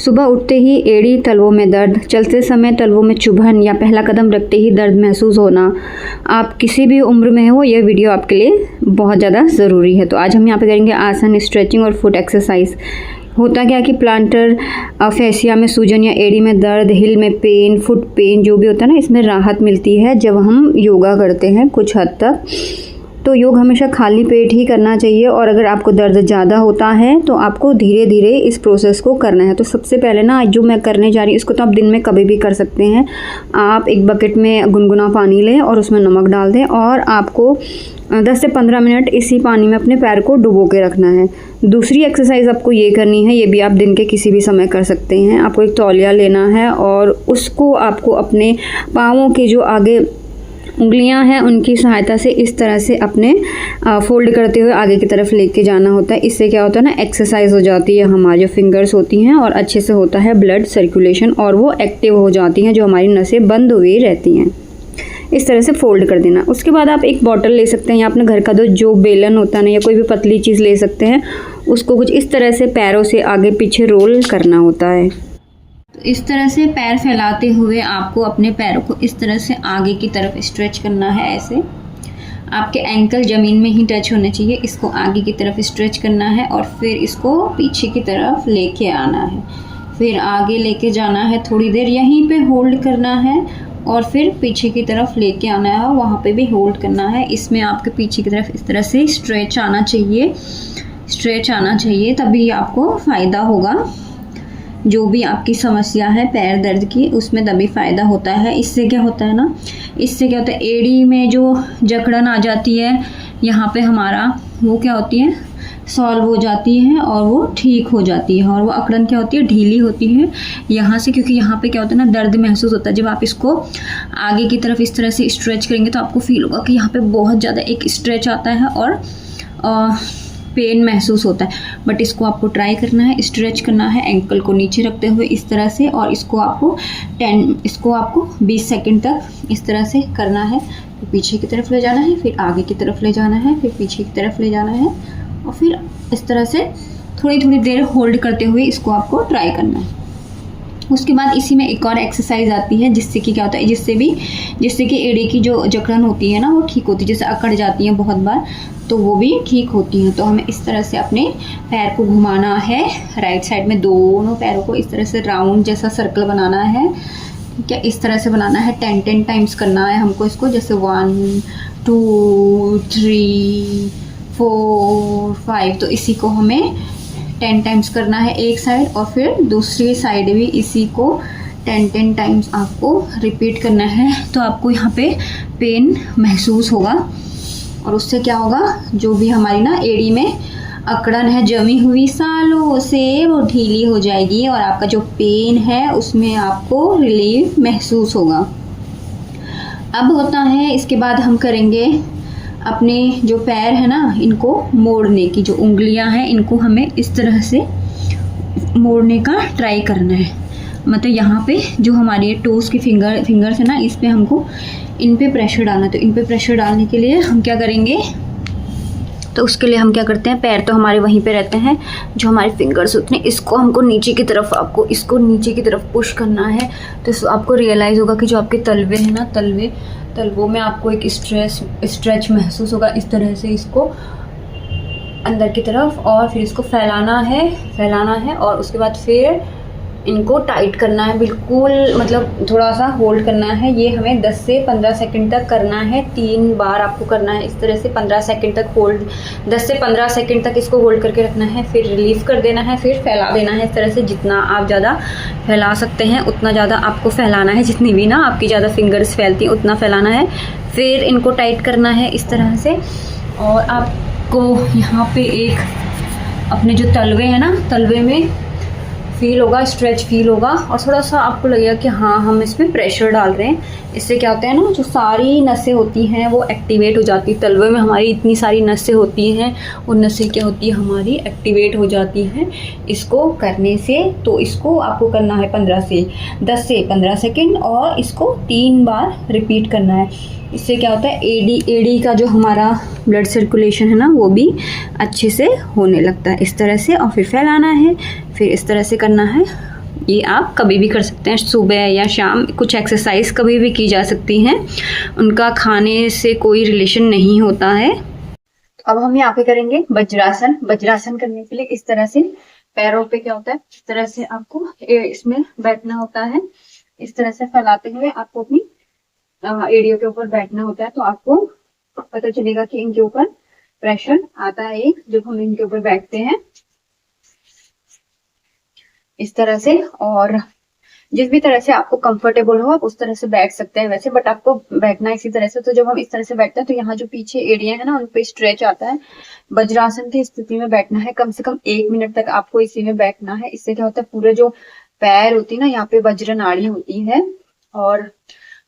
सुबह उठते ही एड़ी तलवों में दर्द, चलते समय तलवों में चुभन या पहला कदम रखते ही दर्द महसूस होना, आप किसी भी उम्र में हो, यह वीडियो आपके लिए बहुत ज़्यादा ज़रूरी है। तो आज हम यहाँ पे करेंगे आसन, स्ट्रेचिंग और फुट एक्सरसाइज। होता क्या कि प्लांटर फेसिया में सूजन या एड़ी में दर्द, हिल में पेन, फुट पेन जो भी होता है ना, इसमें राहत मिलती है जब हम योगा करते हैं कुछ हद तक। तो योग हमेशा खाली पेट ही करना चाहिए और अगर आपको दर्द ज़्यादा होता है तो आपको धीरे धीरे इस प्रोसेस को करना है। तो सबसे पहले ना जो मैं करने जा रही हूँ इसको तो आप दिन में कभी भी कर सकते हैं। आप एक बकेट में गुनगुना पानी लें और उसमें नमक डाल दें और आपको 10 से 15 मिनट इसी पानी में अपने पैर को डुबो के रखना है। दूसरी एक्सरसाइज आपको ये करनी है, ये भी आप दिन के किसी भी समय कर सकते हैं। आपको एक तौलिया लेना है और उसको आपको अपने पाँवों के जो आगे उंगलियां हैं उनकी सहायता से इस तरह से अपने फोल्ड करते हुए आगे की तरफ लेके जाना होता है। इससे क्या होता है ना, एक्सरसाइज हो जाती है हमारी जो फिंगर्स होती हैं और अच्छे से होता है ब्लड सर्कुलेशन और वो एक्टिव हो जाती हैं जो हमारी नसें बंद हुई रहती हैं। इस तरह से फोल्ड कर देना। उसके बाद आप एक बॉटल ले सकते हैं या अपने घर का जो बेलन होता है ना या कोई भी पतली चीज़ ले सकते हैं। उसको कुछ इस तरह से पैरों से आगे पीछे रोल करना होता है। तो इस तरह से पैर फैलाते हुए आपको अपने पैरों को इस तरह से आगे की तरफ स्ट्रेच करना है। ऐसे आपके एंकल ज़मीन में ही टच होने चाहिए। इसको आगे की तरफ स्ट्रेच करना है और फिर इसको पीछे की तरफ लेके आना है। फिर आगे लेके जाना है, थोड़ी देर यहीं पे होल्ड करना है और फिर पीछे की तरफ लेके आना है, वहाँ पे भी होल्ड करना है। इसमें आपके पीछे की तरफ इस तरह से स्ट्रेच आना चाहिए, स्ट्रेच आना चाहिए, तभी आपको फ़ायदा होगा। जो भी आपकी समस्या है पैर दर्द की उसमें तभी फ़ायदा होता है। इससे क्या होता है ना, इससे क्या होता है, एड़ी में जो जकड़न आ जाती है यहाँ पे हमारा, वो क्या होती है, सॉल्व हो जाती है और वो ठीक हो जाती है। और वो अकड़न क्या होती है, ढीली होती है यहाँ से, क्योंकि यहाँ पे क्या होता है ना, दर्द महसूस होता है। जब आप इसको आगे की तरफ इस तरह से स्ट्रेच करेंगे तो आपको फील होगा कि यहाँ पे बहुत ज़्यादा एक स्ट्रेच आता है और पेन महसूस होता है। बट इसको आपको ट्राई करना है, स्ट्रेच करना है एंकल को नीचे रखते हुए इस तरह से, और इसको आपको 20 सेकंड तक इस तरह से करना है। फिर पीछे की तरफ ले जाना है, फिर आगे की तरफ ले जाना है, फिर पीछे की तरफ ले जाना है और फिर इस तरह से थोड़ी थोड़ी देर होल्ड करते हुए इसको आपको ट्राई करना है। उसके बाद इसी में एक और एक्सरसाइज आती है जिससे कि क्या होता है, जिससे कि एड़ी की जो जकड़न होती है ना वो ठीक होती है। जैसे अकड़ जाती है बहुत बार तो वो भी ठीक होती हैं। तो हमें इस तरह से अपने पैर को घुमाना है राइट साइड में, दोनों पैरों को इस तरह से राउंड जैसा सर्कल बनाना है। ठीक है, इस तरह से बनाना है। 10 टाइम्स करना है हमको इसको, जैसे 1 2 3 4 5। तो इसी को हमें 10 टाइम्स करना है एक साइड और फिर दूसरी साइड भी इसी को 10 टाइम्स आपको रिपीट करना है। तो आपको यहाँ पे पेन महसूस होगा और उससे क्या होगा, जो भी हमारी ना एड़ी में अकड़न है जमी हुई सालों से, वो ढीली हो जाएगी और आपका जो पेन है उसमें आपको रिलीफ महसूस होगा। अब होता है, इसके बाद हम करेंगे अपने जो पैर है ना इनको मोड़ने की, जो उंगलियां हैं इनको हमें इस तरह से मोड़ने का ट्राई करना है। मतलब यहाँ पे जो हमारी टोस की फिंगर्स है ना, इस पे हमको इन पे प्रेशर डालना है। तो इन पे प्रेशर डालने के लिए हम क्या करेंगे, तो उसके लिए हम क्या करते हैं, पैर तो हमारे वहीं पे रहते हैं, जो हमारे फिंगर्स होते हैं इसको हमको नीचे की तरफ, आपको इसको नीचे की तरफ पुश करना है। तो आपको रियलाइज़ होगा कि जो आपके तलवे हैं ना, तलवों में आपको एक स्ट्रेच महसूस होगा। इस तरह से इसको अंदर की तरफ और फिर इसको फैलाना है और उसके बाद फिर इनको टाइट करना है बिल्कुल, मतलब थोड़ा सा होल्ड करना है। ये हमें 10 से 15 सेकंड तक करना है। 3 बार आपको करना है इस तरह से, 15 सेकंड तक होल्ड, 10 से 15 सेकंड तक इसको होल्ड करके रखना है, फिर रिलीव कर देना है, फिर फैला देना है इस तरह से। जितना आप ज़्यादा फैला सकते हैं उतना ज़्यादा आपको फैलाना है, जितनी भी ना आपकी ज़्यादा फिंगर्स फैलती हैं उतना फैलाना है। फिर इनको टाइट करना है इस तरह से और आपको यहाँ पे एक अपने जो तलवे हैं ना, तलवे में फील होगा, स्ट्रेच फील होगा और थोड़ा सा आपको लगेगा कि हाँ हम इसमें प्रेशर डाल रहे हैं। इससे क्या होता है ना, जो सारी नसें होती हैं वो एक्टिवेट हो जाती है। तलवे में हमारी इतनी सारी नसें होती हैं, वो नसें क्या होती है हमारी एक्टिवेट हो जाती हैं इसको करने से। तो इसको आपको करना है 10 से 15 सेकेंड और इसको 3 बार रिपीट करना है। इससे क्या होता है, एडी का जो हमारा ब्लड सर्कुलेशन है ना वो भी अच्छे से होने लगता है इस तरह से। और फिर फैलाना है, फिर इस तरह से करना है ये आप कभी भी कर सकते हैं, सुबह या शाम। कुछ एक्सरसाइज कभी भी की जा सकती हैं, उनका खाने से कोई रिलेशन नहीं होता है। अब हम यहाँ पे करेंगे वज्रासन। वज्रासन करने के लिए इस तरह से पैरों पे क्या होता है, इस तरह से आपको इसमें बैठना होता है। इस तरह से फैलाते हुए आपको अपनी एड़ियों के ऊपर बैठना होता है। तो आपको पता चलेगा कि इनके ऊपर प्रेशर आता है एक, जब हम इनके ऊपर बैठते हैं इस तरह से। और जिस भी तरह से आपको कंफर्टेबल हो आप उस तरह से बैठ सकते हैं वैसे, बट आपको बैठना इसी तरह से। तो जब हम इस तरह से बैठते हैं तो यहाँ जो पीछे एड़ियां है ना, उन पे स्ट्रेच आता है। वज्रासन की स्थिति में बैठना है, कम से कम 1 मिनट तक आपको इसी में बैठना है। इससे क्या होता है, पूरे जो पैर होती है ना, यहाँ पे वज्र नाड़ी होती है और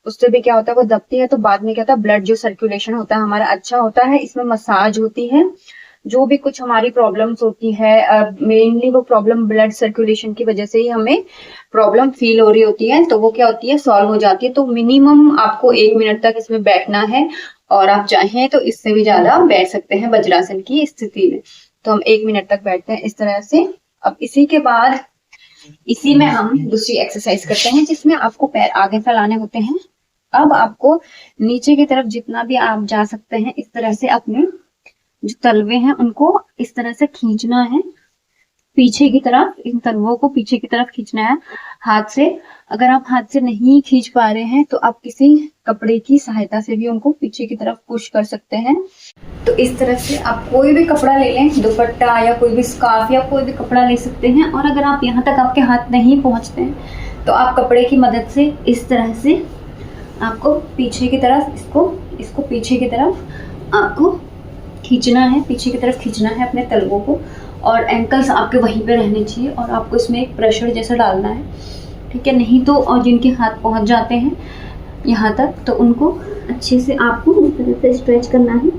उससे भी क्या होता है, वो दबती है। तो बाद में क्या होता है, ब्लड जो सर्कुलेशन होता है हमारा अच्छा होता है। इसमें मसाज होती है। जो भी कुछ हमारी प्रॉब्लम्स होती है, मेनली वो प्रॉब्लम ब्लड सर्कुलेशन की वजह से ही हमें प्रॉब्लम फील हो रही होती है, तो वो क्या होती है, सॉल्व हो जाती है। तो मिनिमम आपको 1 मिनट तक इसमें बैठना है, और आप चाहें तो इससे भी ज्यादा बैठ सकते हैं वज्रासन की स्थिति में। तो हम 1 मिनट तक बैठते हैं इस तरह से। अब इसी के बाद इसी में हम दूसरी एक्सरसाइज करते हैं, जिसमें आपको पैर आगे फैलाने होते हैं। अब आपको नीचे की तरफ जितना भी आप जा सकते हैं, इस तरह से अपने जो तलवे हैं उनको इस तरह से खींचना है पीछे की तरफ। इन तलवों को पीछे की तरफ खींचना है हाथ से। अगर आप हाथ से नहीं खींच पा रहे हैं तो आप किसी कपड़े की सहायता से भी उनको पीछे की तरफ पुश कर सकते हैं। तो इस तरह से आप कोई भी कपड़ा ले लें, दुपट्टा या कोई भी स्कार्फ या कोई भी कपड़ा ले सकते हैं। और अगर आप यहाँ तक आपके हाथ नहीं पहुँचते हैं तो आप कपड़े की मदद से इस तरह से आपको पीछे की तरफ इसको पीछे की तरफ आपको खींचना है, पीछे की तरफ खींचना है अपने तलवों को। और एंकल्स आपके वहीं पे रहने चाहिए और आपको इसमें एक प्रेशर जैसा डालना है, ठीक है। नहीं तो और जिनके हाथ पहुंच जाते हैं यहाँ तक, तो उनको अच्छे से आपको इस तरह से स्ट्रेच करना है।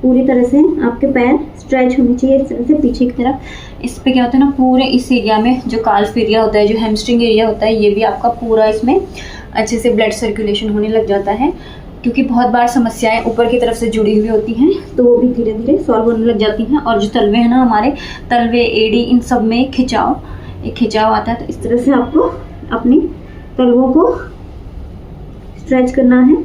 पूरी तरह से आपके पैर स्ट्रेच होने चाहिए इस तरह से पीछे की तरफ। इस पे क्या होता है ना, पूरे इस एरिया में जो काल्फ एरिया होता है, जो हैमस्ट्रिंग एरिया होता है, ये भी आपका पूरा इसमें अच्छे से ब्लड सर्कुलेशन होने लग जाता है। क्योंकि बहुत बार समस्याएं ऊपर की तरफ से जुड़ी हुई होती हैं, तो वो भी धीरे धीरे सॉल्व होने लग जाती हैं। और जो तलवे हैं ना हमारे, तलवे, एड़ी, इन सब में एक खिंचाव आता है। तो इस तरह से आपको अपने तलवों को स्ट्रेच करना है।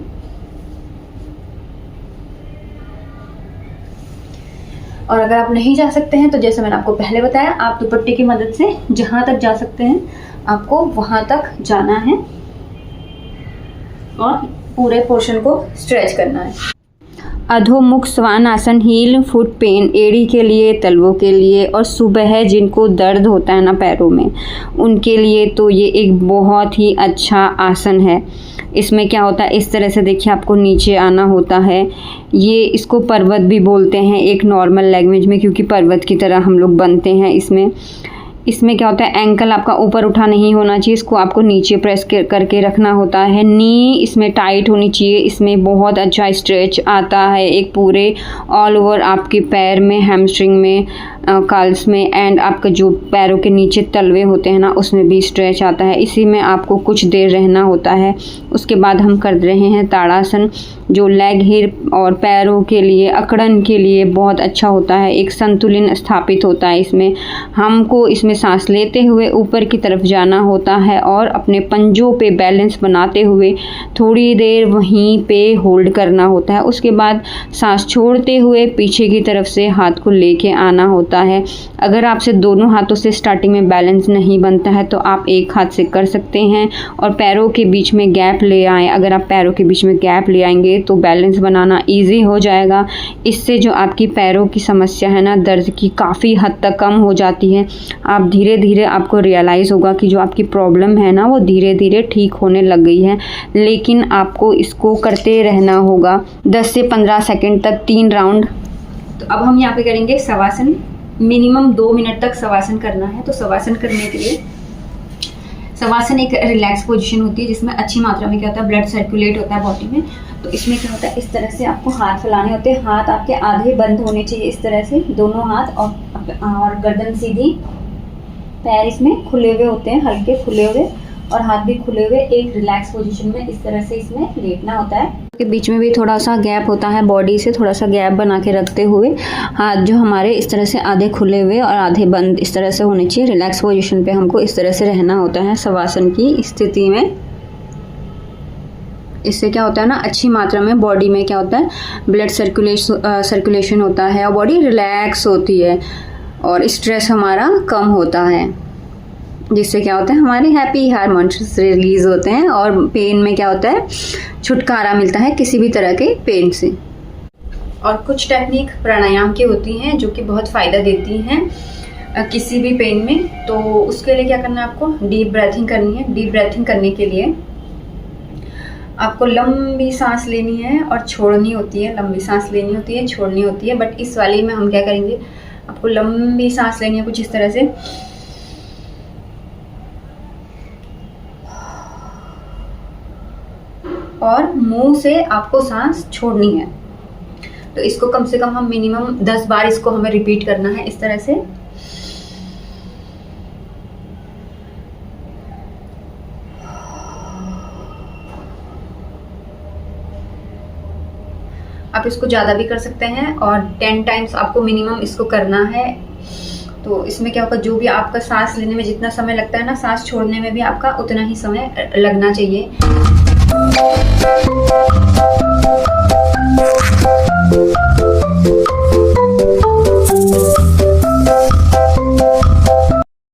और अगर आप नहीं जा सकते हैं तो जैसे मैंने आपको पहले बताया, आप दुपट्टे की मदद से जहां तक जा सकते हैं आपको वहां तक जाना है और पूरे पोर्शन को स्ट्रेच करना है। अधोमुख स्वान आसन, हील फुट पेन, एड़ी के लिए, तलवों के लिए, और सुबह जिनको दर्द होता है ना पैरों में, उनके लिए तो ये एक बहुत ही अच्छा आसन है। इसमें क्या होता है, इस तरह से देखिए आपको नीचे आना होता है। ये इसको पर्वत भी बोलते हैं एक नॉर्मल लैंग्वेज में, क्योंकि पर्वत की तरह हम लोग बनते हैं। इसमें क्या होता है, एंकल आपका ऊपर उठा नहीं होना चाहिए, इसको आपको नीचे प्रेस करके रखना होता है। नी इसमें टाइट होनी चाहिए। इसमें बहुत अच्छा स्ट्रेच आता है एक पूरे ऑल ओवर आपके पैर में, हैमस्ट्रिंग में, काल्स में, एंड आपका जो पैरों के नीचे तलवे होते हैं ना, उसमें भी स्ट्रेच आता है। इसी में आपको कुछ देर रहना होता है। उसके बाद हम कर रहे हैं ताड़ासन, जो लेग, हिप और पैरों के लिए, अकड़न के लिए बहुत अच्छा होता है। एक संतुलन स्थापित होता है इसमें। हमको इसमें सांस लेते हुए ऊपर की तरफ जाना होता है और अपने पंजों पे बैलेंस बनाते हुए थोड़ी देर वहीं पे होल्ड करना होता है। उसके बाद सांस छोड़ते हुए पीछे की तरफ से हाथ को लेके आना होता है। अगर आपसे दोनों हाथों से स्टार्टिंग में बैलेंस नहीं बनता है तो आप एक हाथ से कर सकते हैं और पैरों के बीच में गैप ले आएँ। अगर आप पैरों के बीच में गैप ले आएंगे तो बैलेंस बनाना ईजी हो जाएगा। इससे जो आपकी पैरों की समस्या है ना, दर्द की, काफ़ी हद तक कम हो जाती है। आप धीरे धीरे आपको रियलाइज़ होगा कि जो आपकी प्रॉब्लम है ना, वो धीरे धीरे ठीक होने लग गई है। लेकिन आपको इसको करते रहना होगा 10 से 15 सेकंड तक 3 राउंड। तो अब हम यहाँ पे करेंगे शवासन। मिनिमम 2 मिनट तक शवासन करना है। तो शवासन करने के लिए, शवासन एक रिलैक्स पोजीशन होती है जिसमें अच्छी मात्रा में क्या होता है, ब्लड सर्कुलेट होता है बॉडी में। तो इसमें क्या होता है, इस तरह से आपको हाथ फैलाने होते हैं। हाथ आपके आधे बंद होने चाहिए इस तरह से, दोनों हाथ, और गर्दन सीधी, पैर इसमें खुले हुए होते हैं, हल्के खुले हुए, और हाथ भी खुले हुए एक रिलैक्स पोजीशन में इस तरह से इसमें लेटना होता है। के बीच में भी थोड़ा सा गैप होता है, बॉडी से थोड़ा सा गैप बना के रखते हुए हाथ जो हमारे इस तरह से आधे खुले हुए और आधे बंद इस तरह से होने चाहिए। रिलैक्स पोजीशन पे हमको इस तरह से रहना होता है शवासन की स्थिति में। इससे क्या होता है ना, अच्छी मात्रा में बॉडी में क्या होता है, ब्लड सर्कुलेशन होता है और बॉडी रिलैक्स होती है और स्ट्रेस हमारा कम होता है, जिससे क्या होता है हमारे हैप्पी हार्मोन्स रिलीज होते हैं और पेन में क्या होता है, छुटकारा मिलता है किसी भी तरह के पेन से। और कुछ टेक्निक प्राणायाम की होती हैं जो कि बहुत फ़ायदा देती हैं किसी भी पेन में। तो उसके लिए क्या करना है, आपको डीप ब्रीथिंग करनी है। डीप ब्रीथिंग करने के लिए आपको लंबी सांस लेनी है और छोड़नी होती है, लंबी सांस लेनी होती है, छोड़नी होती है। बट इस वाली में हम क्या करेंगे, आपको लंबी सांस लेनी है कुछ इस तरह से, और मुंह से आपको सांस छोड़नी है। तो इसको कम से कम हम मिनिमम 10 बार इसको हमें रिपीट करना है इस तरह से। आप इसको ज़्यादा भी कर सकते हैं और 10 टाइम्स आपको मिनिमम इसको करना है। तो इसमें क्या होगा, जो भी आपका सांस लेने में जितना समय लगता है ना, सांस छोड़ने में भी आपका उतना ही समय लगना चाहिए।